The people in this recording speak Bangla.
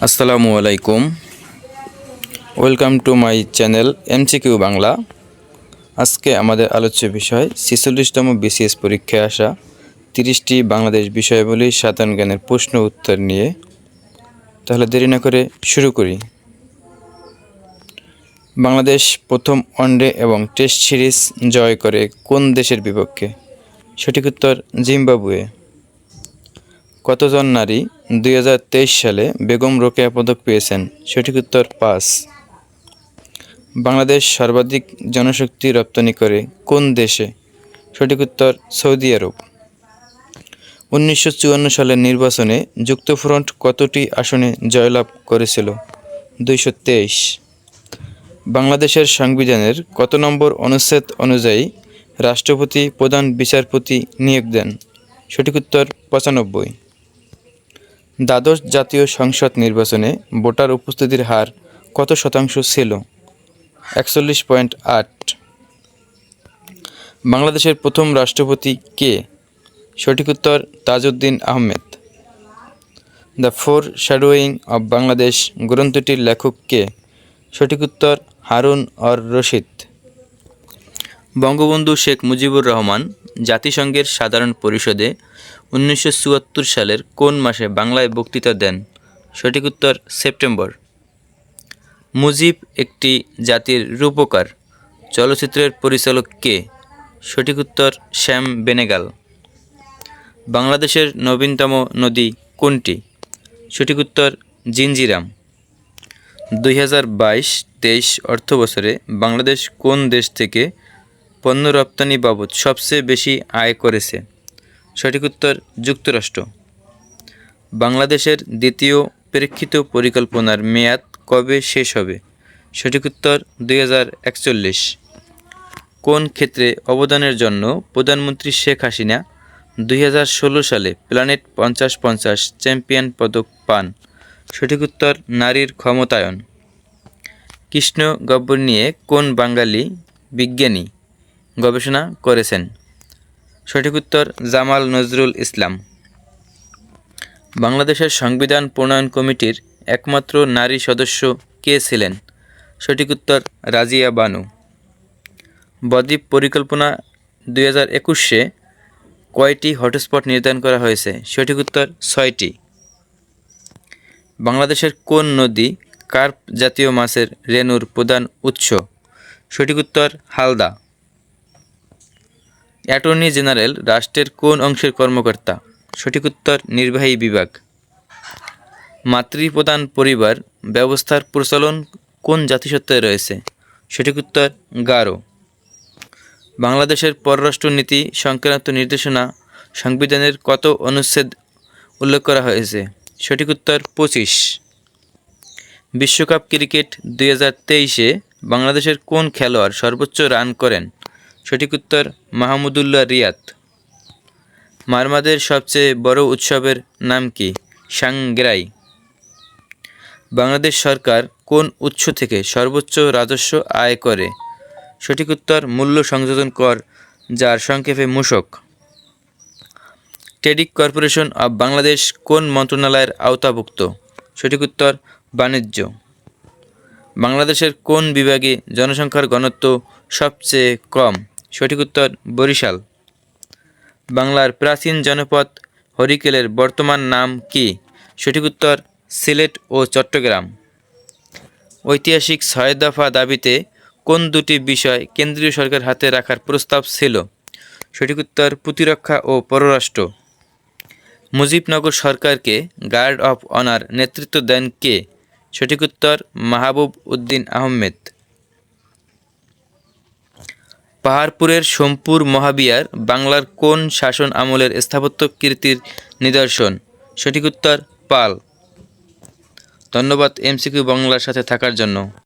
আসসালামু আলাইকুম। Welcome to my channel MCQ Bangla. আজকে আমাদের আলোচ্য বিষয় ৪৬তম বিসিএস পরীক্ষায় আসা ৩০টি বাংলাদেশ বিষয়াবলী সাধারণ জ্ঞানের প্রশ্ন উত্তর নিয়ে। তাহলে দেরি না করে শুরু করি। বাংলাদেশ প্রথম ওয়ানডে এবং টেস্ট সিরিজ জয় করে কোন দেশের বিপক্ষে? সঠিক উত্তর জিম্বাবুয়ে। কতজন নারী ২০২৩ সালে বেগম রোকেয়া পদক পেয়েছেন? সঠিক উত্তর ৫। বাংলাদেশ সর্বাধিক জনশক্তি রপ্তানি করে কোন দেশে? সঠিক উত্তর সৌদি আরব। ১৯৫৪ সালের নির্বাচনে যুক্তফ্রন্ট কতটি আসনে জয়লাভ করেছিল? ২২৩। বাংলাদেশের সংবিধানের কত নম্বর অনুচ্ছেদ অনুযায়ী রাষ্ট্রপতি প্রধান বিচারপতি নিয়োগ দেন? সঠিক উত্তর ৯৫। দ্বাদশ জাতীয় সংসদ নির্বাচনে ভোটার উপস্থিতির হার কত শতাংশ ছিল? ৪১.৮। বাংলাদেশের প্রথম রাষ্ট্রপতি কে? সঠিক উত্তর Tajuddin Ahmed. The foreshadowing of Bangladesh গ্রন্থটির লেখক কে? সঠিক উত্তর হারুন অর রশিদ। বঙ্গবন্ধু শেখ মুজিবুর রহমান জাতিসংঘের সাধারণ পরিষদে ১৯৭৪ সালের কোন মাসে বাংলায় বক্তৃতা দেন? সঠিক উত্তর সেপ্টেম্বর। মুজিব একটি জাতির রূপকার চলচ্চিত্রের পরিচালক কে? সঠিক উত্তর শ্যাম বেনেগাল। বাংলাদেশের নবীনতম নদী কোনটি? সঠিক উত্তর জিঞ্জিরাম। ২০২২-২৩ অর্থবছরে বাংলাদেশ কোন দেশ থেকে পণ্য রপ্তানি বাবদ সবচেয়ে বেশি আয় করেছে? সঠিক উত্তর যুক্তরাষ্ট্র। বাংলাদেশের দ্বিতীয় প্রেক্ষিত পরিকল্পনার মেয়াদ কবে শেষ হবে? সঠিক উত্তর ২০৪১। কোন ক্ষেত্রে অবদানের জন্য প্রধানমন্ত্রী শেখ হাসিনা ২০১৬ সালে প্ল্যানেট ৫০-৫০ চ্যাম্পিয়ন পদক পান? সঠিক উত্তর নারীর ক্ষমতায়ন। কৃষ্ণ গহ্বর নিয়ে কোন বাঙালি বিজ্ঞানী গবেষণা করেছেন? সঠিক উত্তর জামাল নজরুল ইসলাম। বাংলাদেশের সংবিধান প্রণয়ন কমিটির একমাত্র নারী সদস্য কে ছিলেন? সঠিক উত্তর রাজিয়া বানু। বদ্বীপ পরিকল্পনা ২০২১-এ কয়টি হটস্পট নির্ধারণ করা হয়েছে? সঠিক উত্তর ৬টি। বাংলাদেশের কোন নদী কার্প জাতীয় মাছের রেণুর প্রধান উৎস? সঠিক উত্তর হালদা। অ্যাটর্নি জেনারেল রাষ্ট্রের কোন অংশের কর্মকর্তা? সঠিক উত্তর নির্বাহী বিভাগ। মাতৃপ্রধান পরিবার ব্যবস্থার প্রচলন কোন জাতিসত্তায় রয়েছে? সঠিক উত্তর গারো। বাংলাদেশের পররাষ্ট্র নীতি সংক্রান্ত নির্দেশনা সংবিধানের কত অনুচ্ছেদ উল্লেখ করা হয়েছে? সঠিক উত্তর ২৫। বিশ্বকাপ ক্রিকেট ২০২৩-এ বাংলাদেশের কোন খেলোয়াড় সর্বোচ্চ রান করেন? সঠিক উত্তর মাহমুদুল্লাহ রিয়াদ। মারমাদের সবচেয়ে বড় উৎসবের নাম কি? সাংগ্রাই। বাংলাদেশ সরকার কোন উৎস থেকে সর্বোচ্চ রাজস্ব আয় করে? সঠিক উত্তর মূল্য সংযোজন কর, যার সংক্ষেপে মূসক। ট্রেডিং কর্পোরেশন অব বাংলাদেশ কোন মন্ত্রণালয়ের আওতাভুক্ত? সঠিক উত্তর বাণিজ্য। বাংলাদেশের কোন বিভাগে জনসংখ্যার ঘনত্ব সবচেয়ে কম? সঠিক উত্তর বরিশাল। বাংলার প্রাচীন জনপদ হরিকেলের বর্তমান নাম কি? সঠিক উত্তর সিলেট ও চট্টগ্রাম। ঐতিহাসিক ৬ দফা দাবিতে কোন দুটি বিষয় কেন্দ্রীয় সরকার হাতে রাখার প্রস্তাব ছিল? সঠিক উত্তর প্রতিরক্ষা ও পররাষ্ট্র। মুজিবনগর সরকারকে গার্ড অফ অনার নেতৃত্ব দেন কে? সঠিক উত্তর মাহবুব উদ্দিন আহমেদ। পাহাড়পুরের সোমপুর মহাবিহার বাংলার কোন শাসন আমলের স্থাপত্য কীর্তির নিদর্শন? সঠিক উত্তর পাল। ধন্যবাদ এমসিকিউ বাংলার সাথে থাকার জন্য।